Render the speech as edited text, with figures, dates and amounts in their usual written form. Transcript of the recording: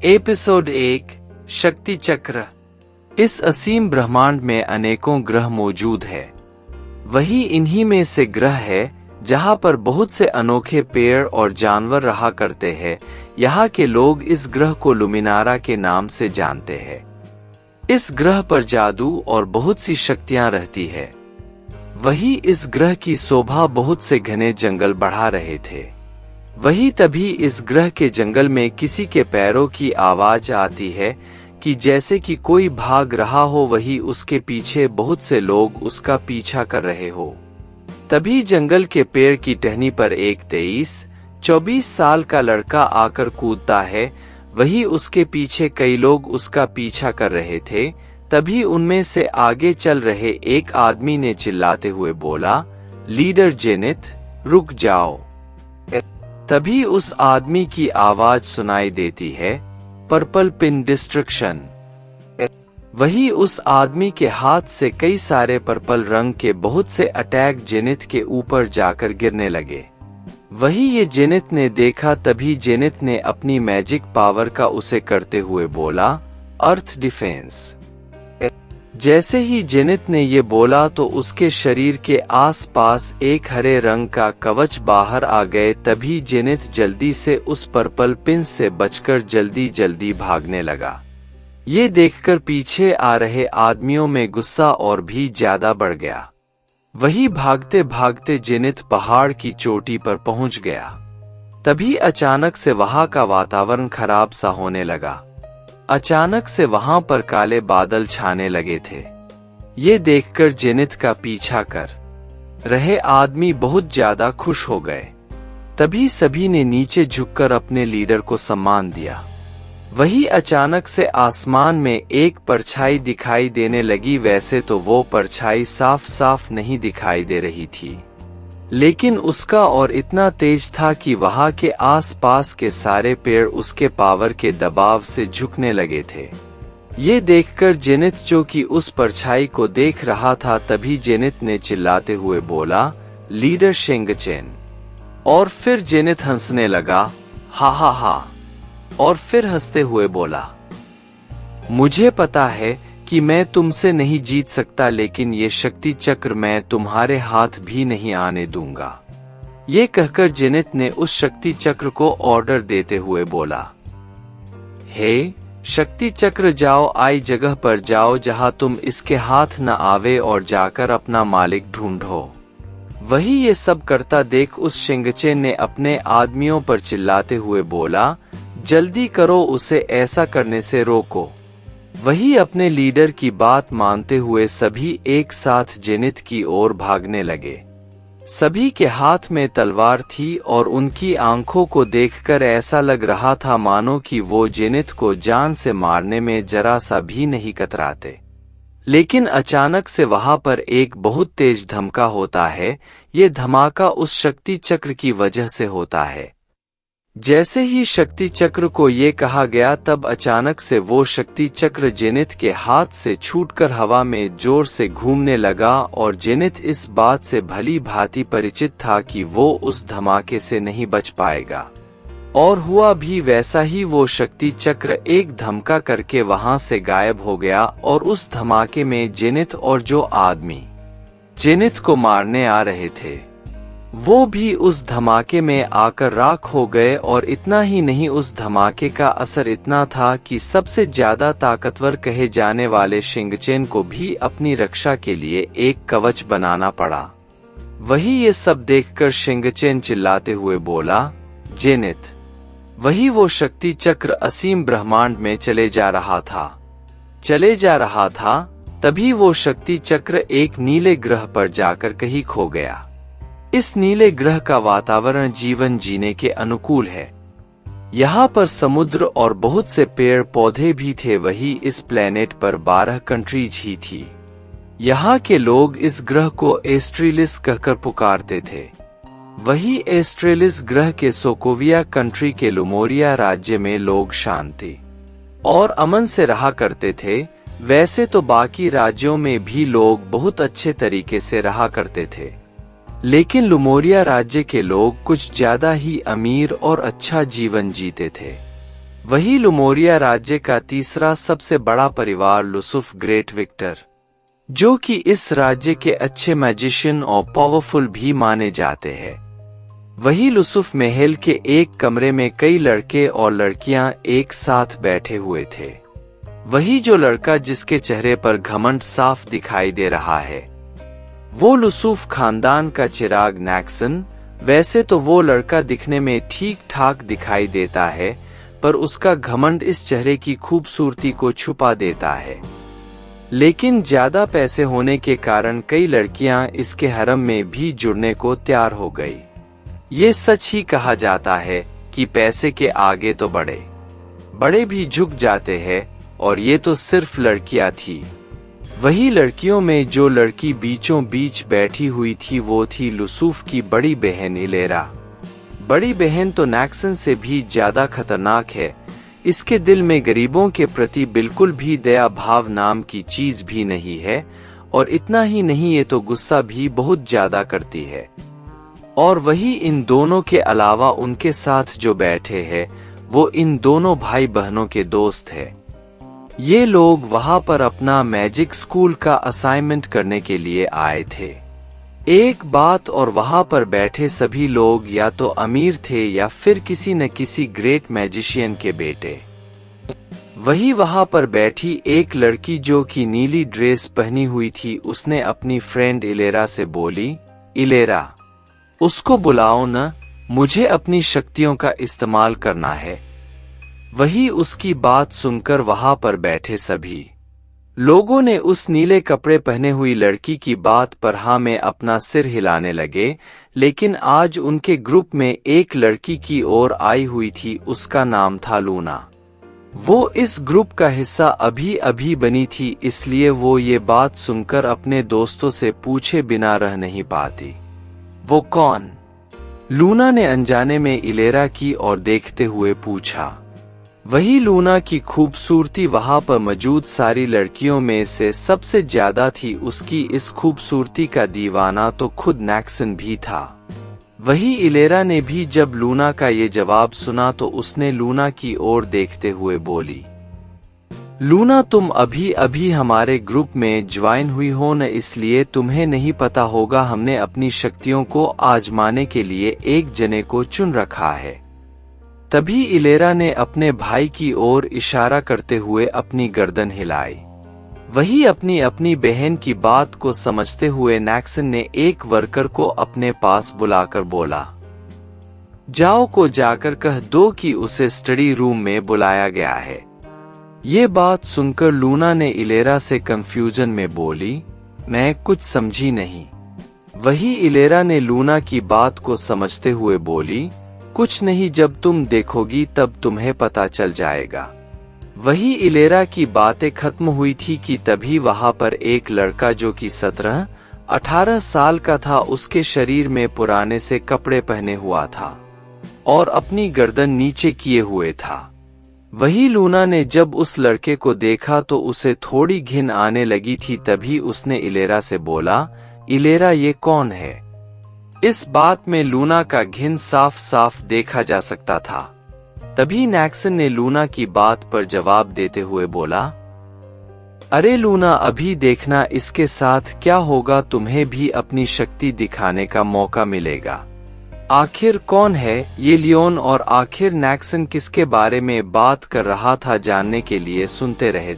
Episode 1 शक्ति चक्र। इस असीम ब्रह्मांड में अनेकों ग्रह मौजूद है। वही इन्हीं में से ग्रह है जहां पर बहुत से अनोखे पेड़ और जानवर रहा करते हैं। यहाँ के लोग इस ग्रह को लुमिनारा के नाम से जानते हैं। इस ग्रह पर जादू और बहुत सी शक्तियां रहती है। वही इस ग्रह की शोभा बहुत से घने जंगल बढ़ा रहे थे। वही तभी इस ग्रह के जंगल में किसी के पैरों की आवाज आती है कि जैसे कि कोई भाग रहा हो, वही उसके पीछे बहुत से लोग उसका पीछा कर रहे हो। तभी जंगल के पेड़ की टहनी पर एक 23-24 साल का लड़का आकर कूदता है। वही उसके पीछे कई लोग उसका पीछा कर रहे थे। तभी उनमें से आगे चल रहे एक आदमी ने चिल्लाते हुए बोला, लीडर जेनिथ, रुक जाओ। तभी उस आदमी की आवाज सुनाई देती है, पर्पल पिन डिस्ट्रक्शन। वही उस आदमी के हाथ से कई सारे पर्पल रंग के बहुत से अटैक जेनिथ के ऊपर जाकर गिरने लगे। वही ये जेनिथ ने देखा। तभी जेनिथ ने अपनी मैजिक पावर का उसे करते हुए बोला, अर्थ डिफेंस। जैसे ही जेनिथ ने ये बोला तो उसके शरीर के आसपास एक हरे रंग का कवच बाहर आ गए। तभी जेनिथ जल्दी से उस पर्पल पिन से बचकर जल्दी जल्दी भागने लगा। ये देखकर पीछे आ रहे आदमियों में गुस्सा और भी ज्यादा बढ़ गया। वही भागते भागते जेनिथ पहाड़ की चोटी पर पहुंच गया। तभी अचानक से वहां का वातावरण खराब सा होने लगा। अचानक से वहां पर काले बादल छाने लगे थे। ये देखकर जेनिथ का पीछा कर रहे आदमी बहुत ज्यादा खुश हो गए। तभी सभी ने नीचे झुककर अपने लीडर को सम्मान दिया। वही अचानक से आसमान में एक परछाई दिखाई देने लगी। वैसे तो वो परछाई साफ साफ नहीं दिखाई दे रही थी, लेकिन उसका और इतना तेज था कि वहां के आसपास के सारे पेड़ उसके पावर के दबाव से झुकने लगे थे। ये देखकर जेनिथ, जो कि उस परछाई को देख रहा था, तभी जेनिथ ने चिल्लाते हुए बोला, लीडर शेंगचेन। और फिर जेनिथ हंसने लगा, हा हा हा। और फिर हंसते हुए बोला, मुझे पता है कि मैं तुमसे नहीं जीत सकता, लेकिन ये शक्ति चक्र मैं तुम्हारे हाथ भी नहीं आने दूंगा। ये कहकर जेनिथ ने उस शक्ति चक्र को ऑर्डर देते हुए बोला, हे शक्ति चक्र, जाओ, आई जगह पर जाओ जहां तुम इसके हाथ न आवे और जाकर अपना मालिक ढूंढो। वही ये सब करता देख उस शेंगचेन ने अपने आदमियों पर चिल्लाते हुए बोला, जल्दी करो, उसे ऐसा करने से रोको। वही अपने लीडर की बात मानते हुए सभी एक साथ जेनिथ की ओर भागने लगे। सभी के हाथ में तलवार थी और उनकी आंखों को देखकर ऐसा लग रहा था मानो कि वो जेनिथ को जान से मारने में जरा सा भी नहीं कतराते। लेकिन अचानक से वहां पर एक बहुत तेज धमाका होता है। ये धमाका उस शक्ति चक्र की वजह से होता है। जैसे ही शक्ति चक्र को ये कहा गया, तब अचानक से वो शक्ति चक्र जेनिथ के हाथ से छूटकर हवा में जोर से घूमने लगा। और जेनिथ इस बात से भली भांति परिचित था कि वो उस धमाके से नहीं बच पाएगा। और हुआ भी वैसा ही। वो शक्ति चक्र एक धमका करके वहां से गायब हो गया। और उस धमाके में जेनिथ और जो आदमी जेनिथ को मारने आ रहे थे, वो भी उस धमाके में आकर राख हो गए। और इतना ही नहीं, उस धमाके का असर इतना था कि सबसे ज्यादा ताकतवर कहे जाने वाले शेंगचेन को भी अपनी रक्षा के लिए एक कवच बनाना पड़ा। वही ये सब देखकर शेंगचेन चिल्लाते हुए बोला, जेनिथ। वही वो शक्ति चक्र असीम ब्रह्मांड में चले जा रहा था। तभी वो शक्ति चक्र एक नीले ग्रह पर जाकर कहीं खो गया। इस नीले ग्रह का वातावरण जीवन जीने के अनुकूल है। यहाँ पर समुद्र और बहुत से पेड़ पौधे भी थे। वही इस प्लेनेट पर 12 कंट्रीज ही थी। यहाँ के लोग इस ग्रह को एस्ट्रेलिस कहकर पुकारते थे। वही एस्ट्रेलिस ग्रह के सोकोविया कंट्री के लुमोरिया राज्य में लोग शांति और अमन से रहा करते थे। वैसे तो बाकी राज्यों में भी लोग बहुत अच्छे तरीके से रहा करते थे, लेकिन लुमोरिया राज्य के लोग कुछ ज्यादा ही अमीर और अच्छा जीवन जीते थे। वही लुमोरिया राज्य का तीसरा सबसे बड़ा परिवार लुसुफ ग्रेट विक्टर, जो कि इस राज्य के अच्छे मैजिशियन और पावरफुल भी माने जाते हैं। वही लुसुफ महल के एक कमरे में कई लड़के और लड़कियां एक साथ बैठे हुए थे। वही जो लड़का जिसके चेहरे पर घमंड साफ दिखाई दे रहा है, वो लुसुफ खानदान का चिराग नैक्सन। वैसे तो वो लड़का दिखने में ठीक ठाक दिखाई देता है, पर उसका घमंड इस चेहरे की खूबसूरती को छुपा देता है। लेकिन ज्यादा पैसे होने के कारण कई लड़कियां इसके हरम में भी जुड़ने को तैयार हो गई। ये सच ही कहा जाता है कि पैसे के आगे तो बड़े भी झुक जाते हैं, और ये तो सिर्फ लड़कियां थी। वही लड़कियों में जो लड़की बीचों बीच बैठी हुई थी वो थी लुसुफ की बड़ी बहन इलेरा। बड़ी बहन तो नैक्सन से भी ज्यादा खतरनाक है। इसके दिल में गरीबों के प्रति बिल्कुल भी दया भाव नाम की चीज भी नहीं है, और इतना ही नहीं, ये तो गुस्सा भी बहुत ज्यादा करती है। और वही इन दोनों के अलावा उनके साथ जो बैठे हैं वो इन दोनों भाई बहनों के दोस्त हैं। ये लोग वहां पर अपना मैजिक स्कूल का असाइनमेंट करने के लिए आए थे। एक बात और, वहां पर बैठे सभी लोग या तो अमीर थे या फिर किसी न किसी ग्रेट मैजिशियन के बेटे। वही वहां पर बैठी एक लड़की जो कि नीली ड्रेस पहनी हुई थी, उसने अपनी फ्रेंड इलेरा से बोली, इलेरा, उसको बुलाओ न, मुझे अपनी शक्तियों का इस्तेमाल करना है। वही उसकी बात सुनकर वहां पर बैठे सभी लोगों ने उस नीले कपड़े पहने हुई लड़की की बात पर हाँ में अपना सिर हिलाने लगे। लेकिन आज उनके ग्रुप में एक लड़की की ओर आई हुई थी, उसका नाम था लूना। वो इस ग्रुप का हिस्सा अभी अभी बनी थी, इसलिए वो ये बात सुनकर अपने दोस्तों से पूछे बिना रह नहीं पाती। वो कौन? लूना ने अनजाने में इलेरा की ओर देखते हुए पूछा। वही लूना की खूबसूरती वहां पर मौजूद सारी लड़कियों में से सबसे ज्यादा थी। उसकी इस खूबसूरती का दीवाना तो खुद नैक्सन भी था। वही इलेरा ने भी जब लूना का ये जवाब सुना तो उसने लूना की ओर देखते हुए बोली, लूना, तुम अभी अभी हमारे ग्रुप में ज्वाइन हुई हो न, इसलिए तुम्हें नहीं पता होगा हमने अपनी शक्तियों को आजमाने के लिए एक जने को चुन रखा है। तभी इलेरा ने अपने भाई की ओर इशारा करते हुए अपनी गर्दन हिलाई। वही अपनी अपनी बहन की बात को समझते हुए नैक्सन ने एक वर्कर को अपने पास बुलाकर बोला, जाओ को जाकर कह दो कि उसे स्टडी रूम में बुलाया गया है। ये बात सुनकर लूना ने इलेरा से कंफ्यूजन में बोली, मैं कुछ समझी नहीं। वही इलेरा ने लूना की बात को समझते हुए बोली, कुछ नहीं, जब तुम देखोगी तब तुम्हें पता चल जाएगा। वही इलेरा की बातें खत्म हुई थी कि तभी वहां पर एक लड़का जो कि 17-18 साल का था, उसके शरीर में पुराने से कपड़े पहने हुआ था और अपनी गर्दन नीचे किए हुए था। वही लूना ने जब उस लड़के को देखा तो उसे थोड़ी घिन आने लगी थी। तभी उसने इलेरा से बोला, इलेरा, ये कौन है? इस बात में लूना का घिन साफ साफ देखा जा सकता था। तभी नैक्सन ने लूना की बात पर जवाब देते हुए बोला, अरे लूना, अभी देखना इसके साथ क्या होगा, तुम्हें भी अपनी शक्ति दिखाने का मौका मिलेगा। आखिर कौन है ये लियोन और आखिर नैक्सन किसके बारे में बात कर रहा था, जानने के लिए सुनते रहे।